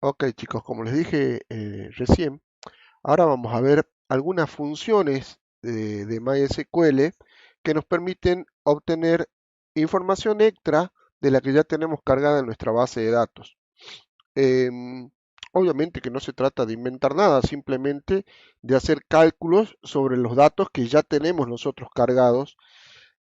Ok chicos, como les dije recién, ahora vamos a ver algunas funciones de MySQL que nos permiten obtener información extra de la que ya tenemos cargada en nuestra base de datos. Em, Obviamente que no se trata de inventar nada, simplemente de hacer cálculos sobre los datos que ya tenemos nosotros cargados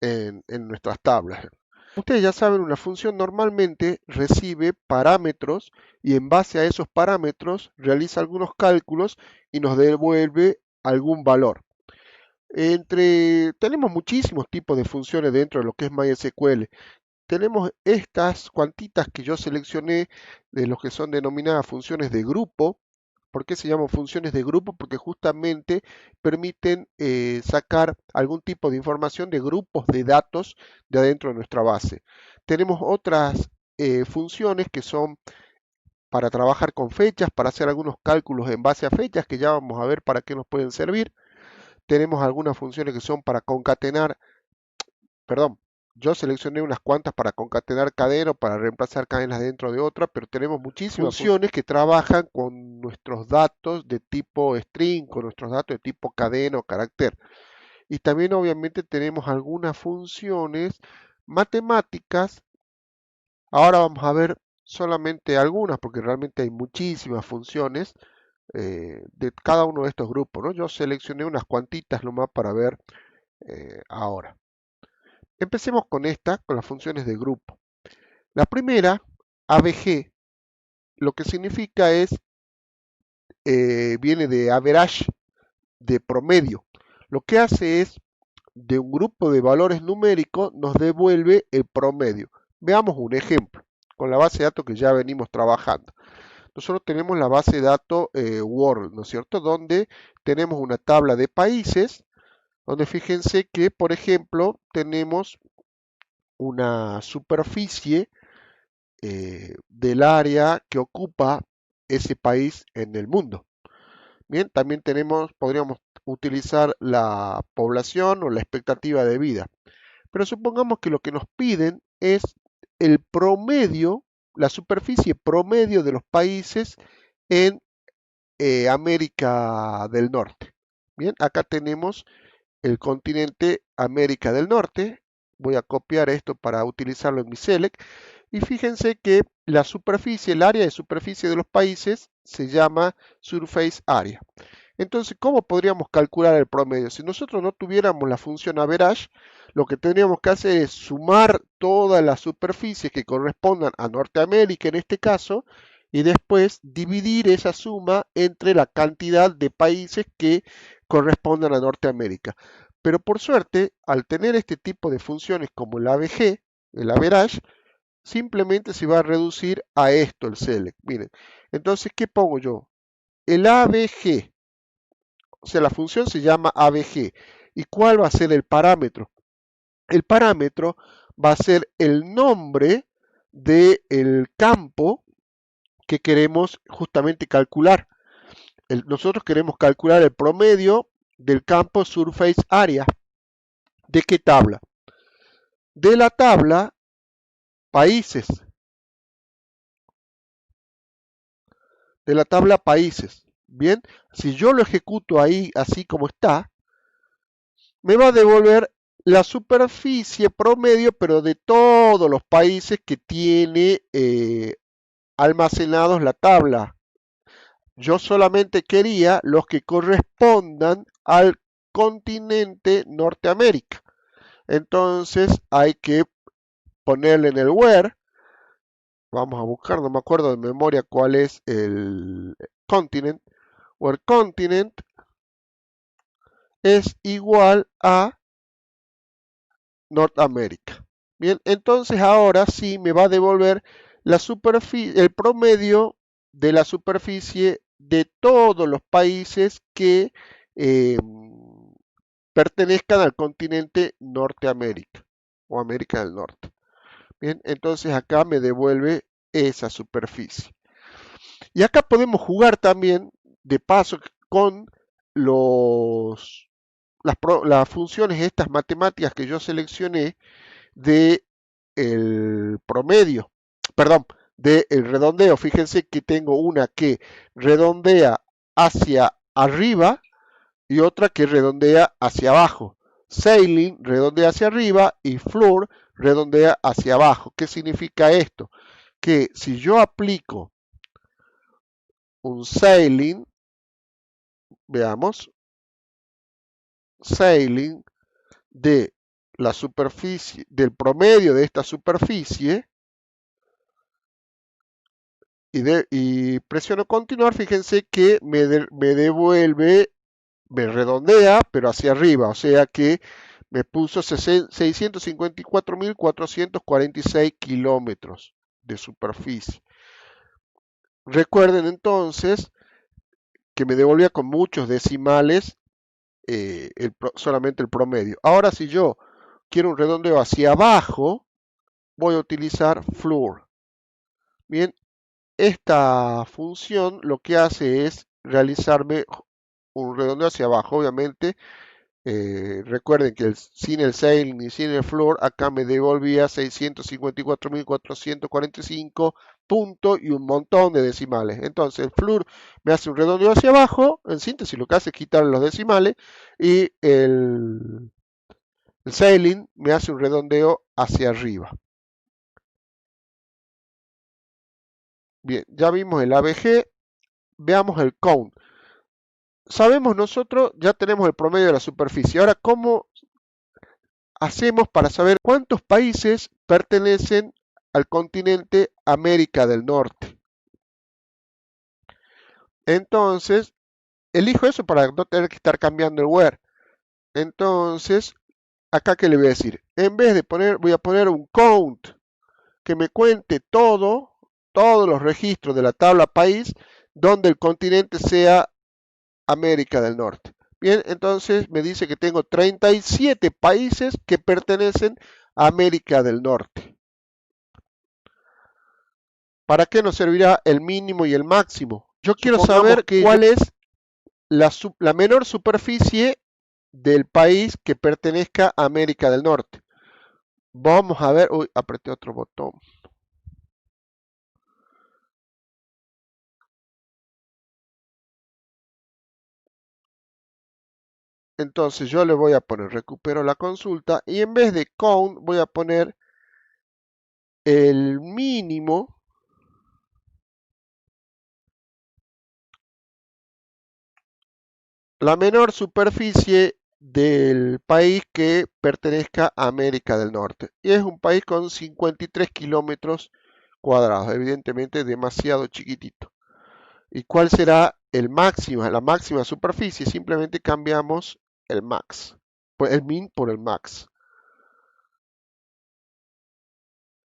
en nuestras tablas. Ustedes ya saben, una función normalmente recibe parámetros y en base a esos parámetros realiza algunos cálculos y nos devuelve algún valor. Tenemos muchísimos tipos de funciones dentro de lo que es MySQL. Tenemos estas cuantitas que yo seleccioné de los que son denominadas funciones de grupo. ¿Por qué se llaman funciones de grupo? Porque justamente permiten sacar algún tipo de información de grupos de datos de adentro de nuestra base. Tenemos otras funciones que son para trabajar con fechas, para hacer algunos cálculos en base a fechas, que ya vamos a ver para qué nos pueden servir. Tenemos algunas funciones que son para concatenar, perdón, yo seleccioné unas cuantas para concatenar cadenas, para reemplazar cadenas dentro de otra, pero tenemos muchísimas funciones que trabajan con nuestros datos de tipo string, con nuestros datos de tipo cadena o carácter. Y también obviamente tenemos algunas funciones matemáticas. Ahora vamos a ver solamente algunas, porque realmente hay muchísimas funciones de cada uno de estos grupos, ¿no? Yo seleccioné unas cuantitas nomás para ver ahora. Empecemos con con las funciones de grupo. La primera, ABG, lo que significa viene de average, de promedio. Lo que hace es, de un grupo de valores numéricos, nos devuelve el promedio. Veamos un ejemplo, con la base de datos que ya venimos trabajando. Nosotros tenemos la base de datos World, ¿no es cierto? Donde tenemos una tabla de países, donde fíjense que, por ejemplo, tenemos una superficie del área que ocupa ese país en el mundo. Bien, también podríamos utilizar la población o la expectativa de vida. Pero supongamos que lo que nos piden es el promedio, la superficie promedio de los países en América del Norte. Bien, acá tenemos el continente América del Norte. Voy a copiar esto para utilizarlo en mi select. Y fíjense que la superficie, el área de superficie de los países se llama Surface Area. Entonces, ¿cómo podríamos calcular el promedio? Si nosotros no tuviéramos la función average, lo que tendríamos que hacer es sumar todas las superficies que correspondan a Norteamérica en este caso, y después dividir esa suma entre la cantidad de países que correspondan a Norteamérica. Pero por suerte, al tener este tipo de funciones como el ABG, el average, simplemente se va a reducir a esto el select. Miren, entonces, ¿qué pongo yo? El ABG, o sea, la función se llama ABG. ¿Y cuál va a ser el parámetro? El parámetro va a ser el nombre del campo que queremos justamente calcular. Nosotros queremos calcular el promedio del campo Surface Area. ¿De qué tabla? De la tabla países. De la tabla países. Bien, si yo lo ejecuto ahí así como está, me va a devolver la superficie promedio, pero de todos los países que tiene almacenados la tabla. Yo solamente quería los que correspondan al continente Norteamérica. Entonces hay que ponerle en el where. Vamos a buscar, no me acuerdo de memoria cuál es el continent. Where continent es igual a Norteamérica. Bien, entonces ahora sí me va a devolver el promedio de la superficie de todos los países que eh, pertenezcan al continente Norteamérica o América del Norte. Bien, entonces acá me devuelve esa superficie. Y acá podemos jugar también de paso con los, las funciones, estas matemáticas que yo seleccioné de el promedio, perdón, del redondeo. Fíjense que tengo una que redondea hacia arriba y otra que redondea hacia abajo. Sailing redondea hacia arriba y Floor redondea hacia abajo. ¿Qué significa esto? Que si yo aplico un sailing, veamos, sailing de la superficie, del promedio de esta superficie, y presiono continuar, fíjense que me devuelve, me redondea, pero hacia arriba, o sea que me puso 654.446 kilómetros de superficie. Recuerden entonces que me devolvía con muchos decimales solamente el promedio. Ahora si yo quiero un redondeo hacia abajo, voy a utilizar floor. Bien, esta función lo que hace es realizarme un redondeo hacia abajo. Obviamente, recuerden que sin el sailing ni sin el floor, acá me devolvía 654.445 puntos y un montón de decimales. Entonces, el floor me hace un redondeo hacia abajo. En síntesis, lo que hace es quitar los decimales. Y el sailing me hace un redondeo hacia arriba. Bien, ya vimos el ABG. Veamos el count. Sabemos nosotros, ya tenemos el promedio de la superficie. Ahora, ¿cómo hacemos para saber cuántos países pertenecen al continente América del Norte? Entonces, elijo eso para no tener que estar cambiando el where. Entonces, acá que le voy a decir, en vez de poner, voy a poner un count que me cuente todos los registros de la tabla país donde el continente sea América del Norte. Bien, entonces me dice que tengo 37 países que pertenecen a América del Norte. ¿Para qué nos servirá el mínimo y el máximo? Yo quiero saber cuál es la menor superficie del país que pertenezca a América del Norte. Vamos a ver, uy, apreté otro botón. Entonces yo le voy a poner recupero la consulta y en vez de count voy a poner el mínimo la menor superficie del país que pertenezca a América del Norte. Y es un país con 53 kilómetros cuadrados, evidentemente demasiado chiquitito. ¿Y cuál será la máxima superficie? Simplemente cambiamos el max, el min por el max.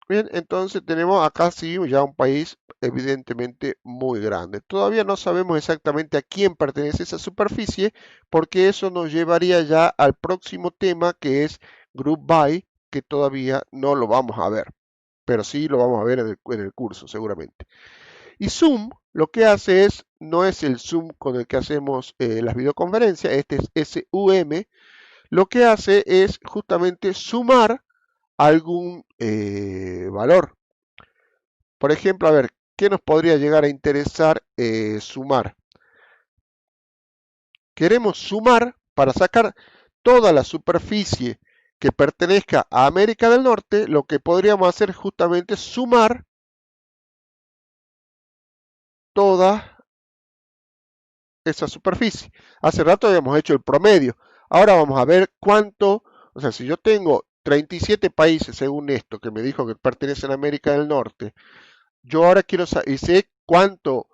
Bien, entonces tenemos acá sí ya un país evidentemente muy grande. Todavía no sabemos exactamente a quién pertenece esa superficie, porque eso nos llevaría ya al próximo tema que es Group By, que todavía no lo vamos a ver, pero sí lo vamos a ver en el curso seguramente. Y Zoom lo que hace es, no es el Zoom con el que hacemos las videoconferencias, este es SUM, lo que hace es justamente sumar algún valor. Por ejemplo, a ver, ¿qué nos podría llegar a interesar sumar? Queremos sumar para sacar toda la superficie que pertenezca a América del Norte, lo que podríamos hacer justamente es sumar toda esa superficie. Hace rato habíamos hecho el promedio. Ahora vamos a ver cuánto, o sea, si yo tengo 37 países según esto que me dijo que pertenecen a América del Norte, yo ahora quiero saber, y sé cuánto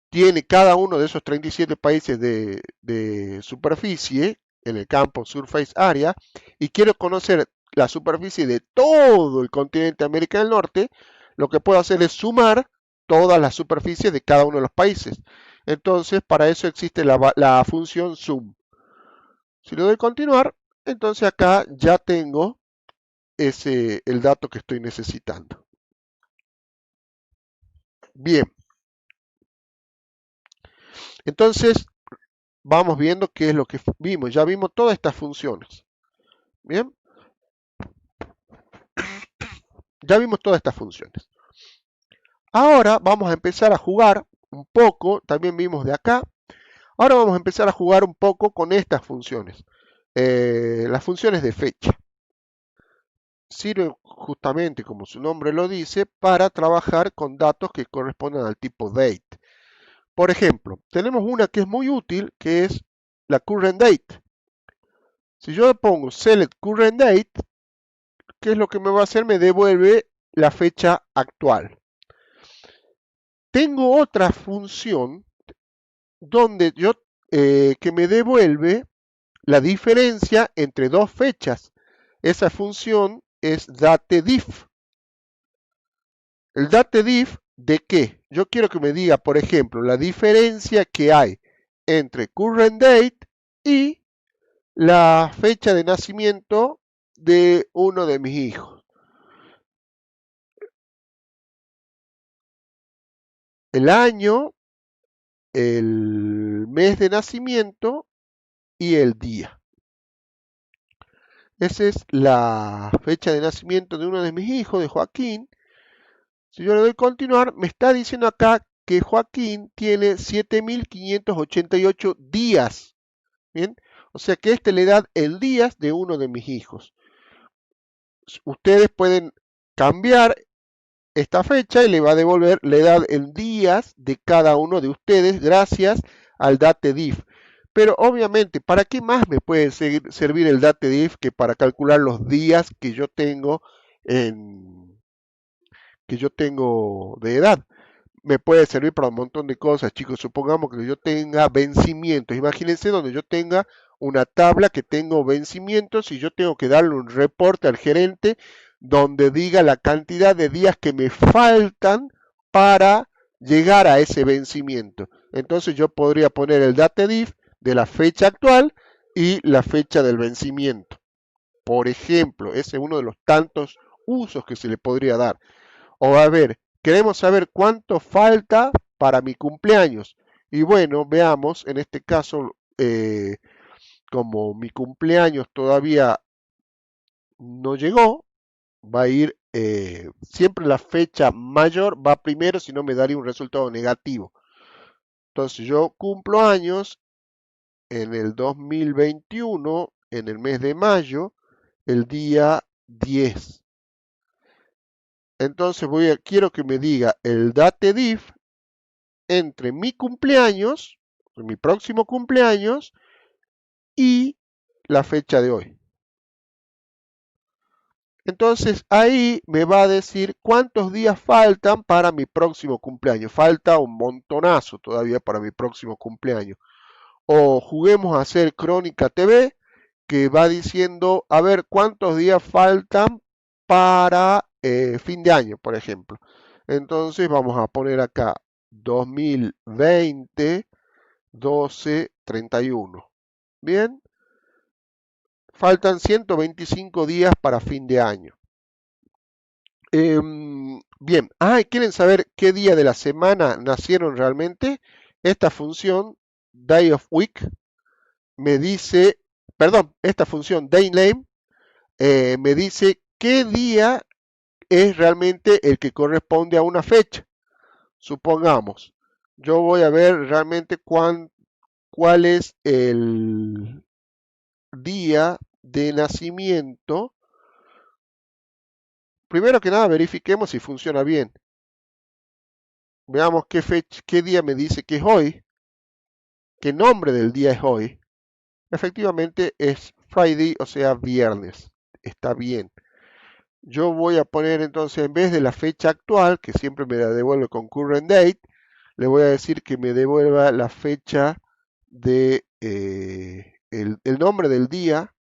tiene cada uno de esos 37 países de superficie en el campo Surface Area y quiero conocer la superficie de todo el continente de América del Norte, lo que puedo hacer es sumar todas las superficies de cada uno de los países. Entonces, para eso existe la función sum. Si le doy continuar, entonces acá ya tengo el dato que estoy necesitando. Bien, entonces vamos viendo qué es lo que vimos. Ya vimos todas estas funciones. Bien, ya vimos todas estas funciones. Ahora vamos a empezar a jugar un poco, también vimos de acá. Ahora vamos a empezar a jugar un poco con estas funciones. Las funciones de fecha. Sirven justamente, como su nombre lo dice, para trabajar con datos que correspondan al tipo date. Por ejemplo, tenemos una que es muy útil, que es la current date. Si yo le pongo select current date, ¿qué es lo que me va a hacer? Me devuelve la fecha actual. Tengo otra función donde que me devuelve la diferencia entre dos fechas. Esa función es datediff. El datediff, ¿de qué? Yo quiero que me diga, por ejemplo, la diferencia que hay entre current date y la fecha de nacimiento de uno de mis hijos. El año, el mes de nacimiento y el día. Esa es la fecha de nacimiento de uno de mis hijos, de Joaquín. Si yo le doy continuar, me está diciendo acá que Joaquín tiene 7.588 días. ¿Bien? O sea que este le da el día de uno de mis hijos. Ustedes pueden cambiar esta fecha y le va a devolver la edad en días de cada uno de ustedes gracias al datediff. Pero obviamente, ¿para qué más me puede servir el datediff que para calcular los días que yo tengo de edad? Me puede servir para un montón de cosas, chicos. Supongamos que yo tenga vencimientos. Imagínense donde yo tenga una tabla que tengo vencimientos y yo tengo que darle un reporte al gerente donde diga la cantidad de días que me faltan para llegar a ese vencimiento. Entonces yo podría poner el datediff de la fecha actual y la fecha del vencimiento. Por ejemplo, ese es uno de los tantos usos que se le podría dar. O a ver, queremos saber cuánto falta para mi cumpleaños. Y bueno, veamos, en este caso, como mi cumpleaños todavía no llegó, va a ir, siempre la fecha mayor va primero, si no me daría un resultado negativo. Entonces yo cumplo años en el 2021, en el mes de mayo, el día 10. Entonces quiero que me diga el datediff entre mi cumpleaños, mi próximo cumpleaños y la fecha de hoy. Entonces ahí me va a decir cuántos días faltan para mi próximo cumpleaños. Falta un montonazo todavía para mi próximo cumpleaños. O juguemos a hacer Crónica TV, que va diciendo, a ver, cuántos días faltan para fin de año, por ejemplo. Entonces vamos a poner acá 2020 12:31. Bien, faltan 125 días para fin de año. Bien, ¿quieren saber qué día de la semana nacieron realmente? Esta función, day of week, me dice, perdón, esta función day name me dice qué día es realmente el que corresponde a una fecha. Supongamos, yo voy a ver realmente cuál es el día de nacimiento. Primero que nada, verifiquemos si funciona bien. Veamos qué fecha, qué día me dice que es hoy, qué nombre del día es hoy. Efectivamente es Friday, o sea, viernes. Está bien. Yo voy a poner entonces, en vez de la fecha actual, que siempre me la devuelve con current date, le voy a decir que me devuelva la fecha de el nombre del día.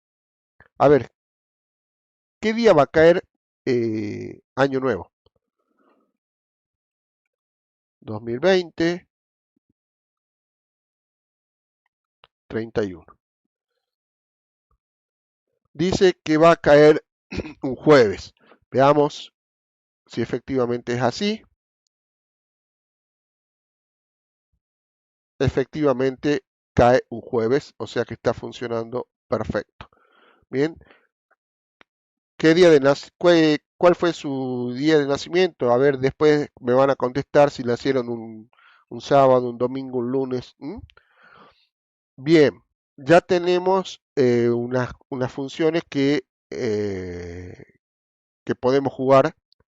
A ver, ¿qué día va a caer año nuevo? 2020, 31. Dice que va a caer un jueves. Veamos si efectivamente es así. Efectivamente cae un jueves, o sea que está funcionando perfecto. Bien, cuál fue su día de nacimiento. A ver, después me van a contestar si nacieron un sábado, un domingo, un lunes. Bien, ya tenemos unas funciones que podemos jugar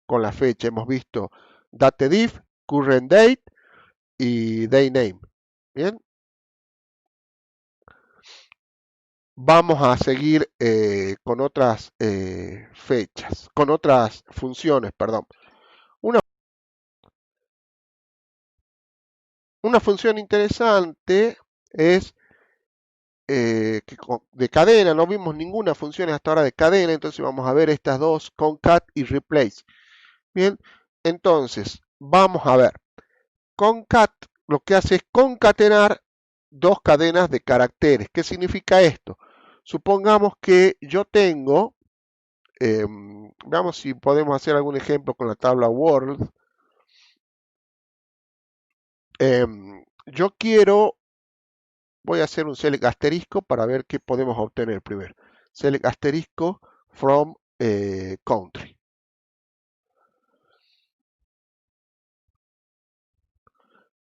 con la fecha. Hemos visto datediff, current date y day name. Bien, vamos a seguir con otras fechas, con otras funciones, perdón. Una, una función interesante es de cadena, no vimos ninguna función hasta ahora de cadena, entonces vamos a ver estas dos, concat y replace. Bien, entonces vamos a ver, concat lo que hace es concatenar dos cadenas de caracteres. ¿Qué significa esto? Supongamos que yo tengo, veamos si podemos hacer algún ejemplo con la tabla Word. Yo quiero, voy a hacer un select asterisco para ver qué podemos obtener primero. Select asterisco from country.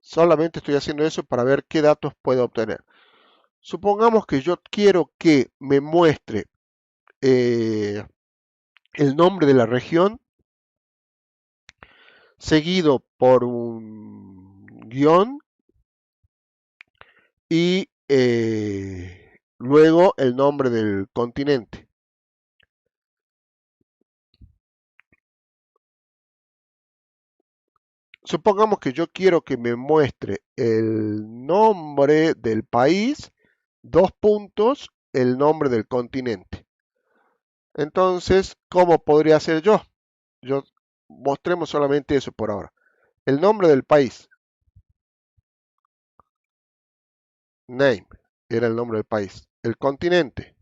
Solamente estoy haciendo eso para ver qué datos puedo obtener. Supongamos que yo quiero que me muestre el nombre de la región seguido por un guión y luego el nombre del continente. Supongamos que yo quiero que me muestre el nombre del país, dos puntos, el nombre del continente. Entonces, ¿cómo podría hacer yo? Yo mostremos solamente eso por ahora. El nombre del país, name, era el nombre del país. El continente,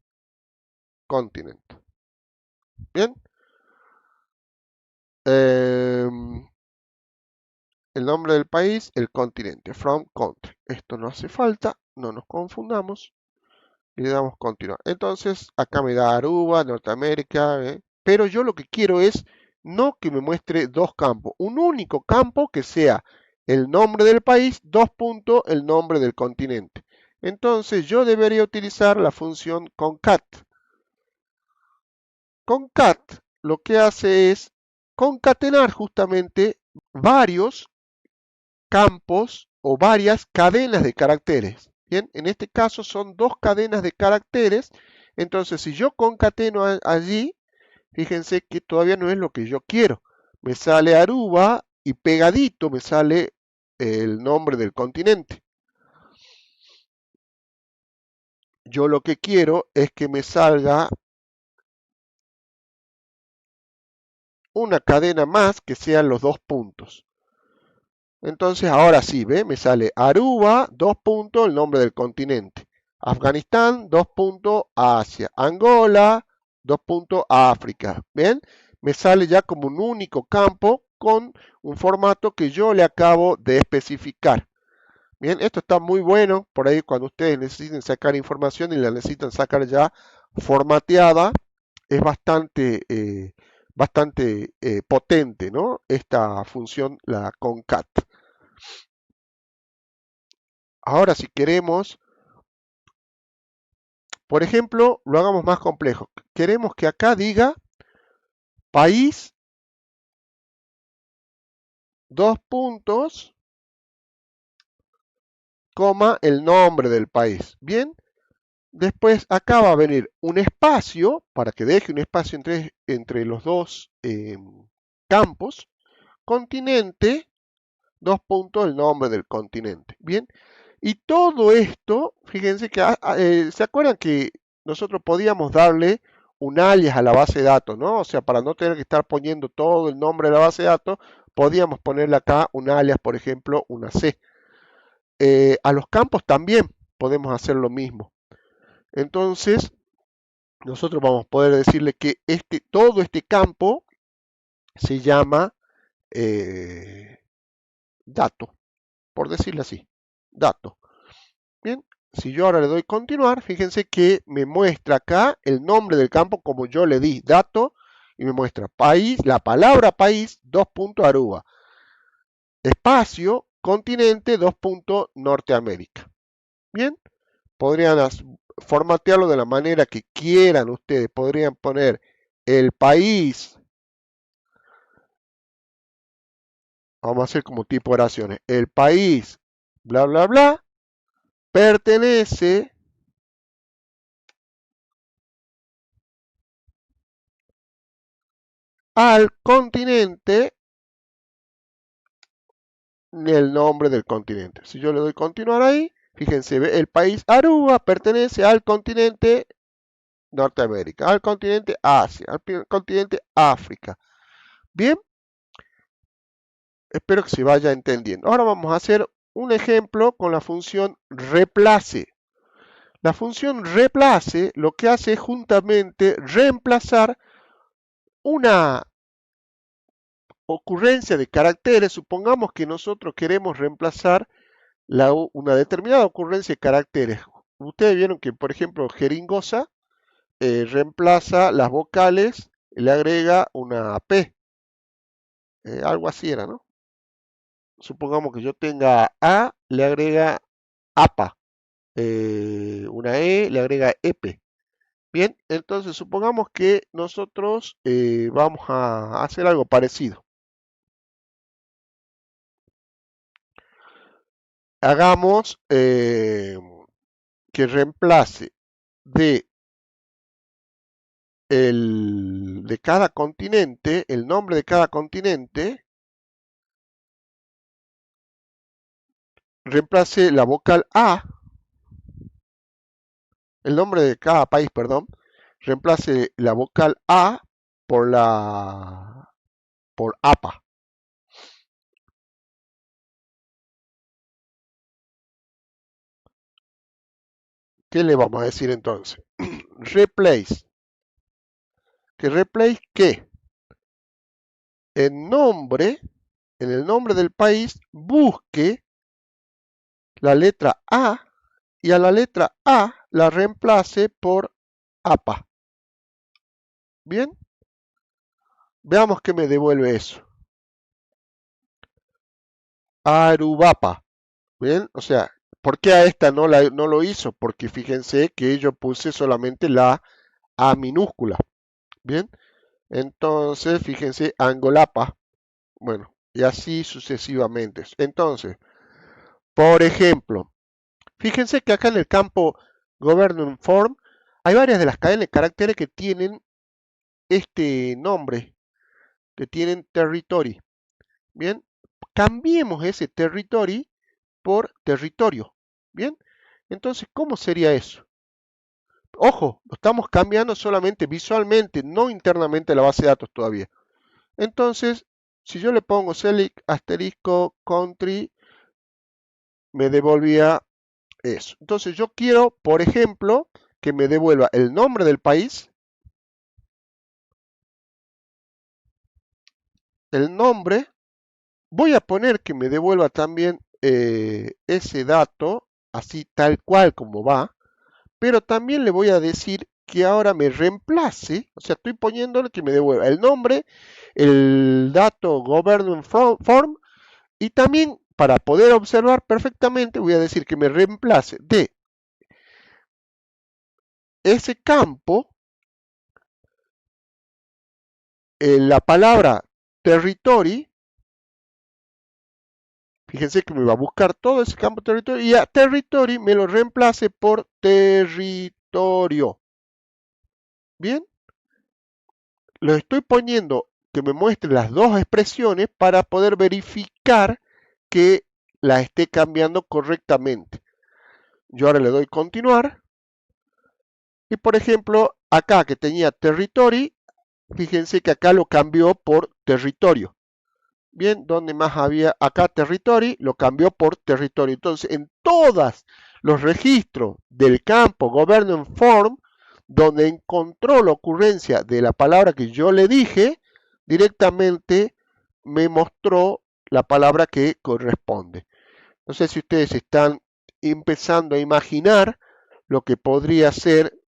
continent. Bien. El nombre del país, el continente, from country. Esto no hace falta, no nos confundamos y le damos continuar. Entonces, acá me da Aruba, Norteamérica, pero yo lo que quiero es no que me muestre dos campos, un único campo que sea el nombre del país, dos puntos, el nombre del continente. Entonces, yo debería utilizar la función concat. Concat lo que hace es concatenar justamente varios campos o varias cadenas de caracteres. Bien, en este caso son dos cadenas de caracteres. Entonces, si yo concateno allí, fíjense que todavía no es lo que yo quiero. Me sale Aruba y pegadito me sale el nombre del continente. Yo lo que quiero es que me salga una cadena más que sean los dos puntos. Entonces, ahora sí, ¿ve? Me sale Aruba, dos puntos, el nombre del continente. Afganistán, dos puntos, Asia. Angola, dos puntos, África. ¿Bien? Me sale ya como un único campo con un formato que yo le acabo de especificar. Bien, esto está muy bueno. Por ahí cuando ustedes necesiten sacar información y la necesitan sacar ya formateada, es bastante potente, ¿no? Esta función, la concat. Ahora, si queremos, por ejemplo, lo hagamos más complejo. Queremos que acá diga país, dos puntos, coma, el nombre del país. Bien, después acá va a venir un espacio, para que deje un espacio entre los dos campos, continente, dos puntos, el nombre del continente. Bien, y todo esto, fíjense que, ¿se acuerdan que nosotros podíamos darle un alias a la base de datos, ¿no? O sea, para no tener que estar poniendo todo el nombre de la base de datos, podíamos ponerle acá un alias, por ejemplo, una C. A los campos también podemos hacer lo mismo. Entonces, nosotros vamos a poder decirle que todo este campo se llama dato, por decirlo así, dato. Bien, si yo ahora le doy continuar, fíjense que me muestra acá el nombre del campo como yo le di, dato, y me muestra país, la palabra país, Aruba, espacio, continente, Norteamérica. Bien, podrían formatearlo de la manera que quieran ustedes. Podrían poner el país. Vamos a hacer como tipo oraciones. El país, bla, bla, bla, pertenece al continente, el nombre del continente. Si yo le doy continuar ahí, fíjense, el país Aruba pertenece al continente Norteamérica, al continente Asia, al continente África. Bien, espero que se vaya entendiendo. Ahora vamos a hacer un ejemplo con la función reemplace. La función reemplace lo que hace es juntamente reemplazar una ocurrencia de caracteres. Supongamos que nosotros queremos reemplazar una determinada ocurrencia de caracteres. Ustedes vieron que, por ejemplo, jeringosa reemplaza las vocales, le agrega una P. Algo así era, ¿no? Supongamos que yo tenga A, le agrega APA. Una E, le agrega EP. Bien, entonces supongamos que nosotros vamos a hacer algo parecido. Hagamos que reemplace de cada continente, el nombre de cada continente, reemplace la vocal A, el nombre de cada país, perdón, reemplace la vocal A por APA. ¿Qué le vamos a decir entonces? Replace. ¿Que replace qué? En el nombre del país, busque la letra A y a la letra A la reemplace por APA. Bien, veamos qué me devuelve eso. Arubapa. Bien, o sea, ¿por qué a esta no lo hizo? Porque fíjense que yo puse solamente la A minúscula. Bien, entonces fíjense, Angolapa. Bueno, y así sucesivamente. Entonces, por ejemplo, fíjense que acá en el campo Government Form hay varias de las cadenas de caracteres que tienen este nombre, que tienen territory. Bien, cambiemos ese territory por territorio. Bien, entonces, ¿cómo sería eso? Ojo, lo estamos cambiando solamente visualmente, no internamente la base de datos todavía. Entonces, si yo le pongo select asterisco country, me devolvía eso. Entonces, yo quiero, por ejemplo, que me devuelva el nombre del país, el nombre. Voy a poner que me devuelva también ese dato, así tal cual como va, pero también le voy a decir que ahora me reemplace, o sea, estoy poniéndole que me devuelva el nombre, el dato government form, y también para poder observar perfectamente voy a decir que me reemplace de ese campo la palabra territory. Fíjense que me va a buscar todo ese campo territorio y a territory me lo reemplace por territorio. Bien, lo estoy poniendo que me muestre las dos expresiones para poder verificar que la esté cambiando correctamente. Yo ahora le doy continuar y por ejemplo acá que tenía territory, fíjense que acá lo cambió por territorio. Bien, donde más había acá territory, lo cambió por territorio. Entonces, en todos los registros del campo government form, donde encontró la ocurrencia de la palabra que yo le dije, directamente me mostró la palabra que corresponde. No sé si ustedes están empezando a imaginar lo que podría ser,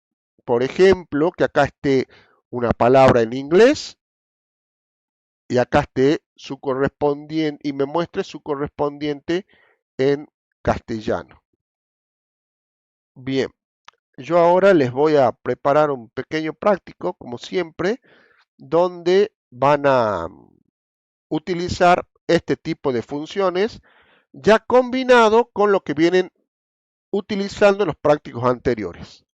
por ejemplo, que acá esté una palabra en inglés y acá esté su correspondiente y me muestre su correspondiente en castellano. Bien, yo ahora les voy a preparar un pequeño práctico, como siempre, donde van a utilizar este tipo de funciones ya combinado con lo que vienen utilizando los prácticos anteriores.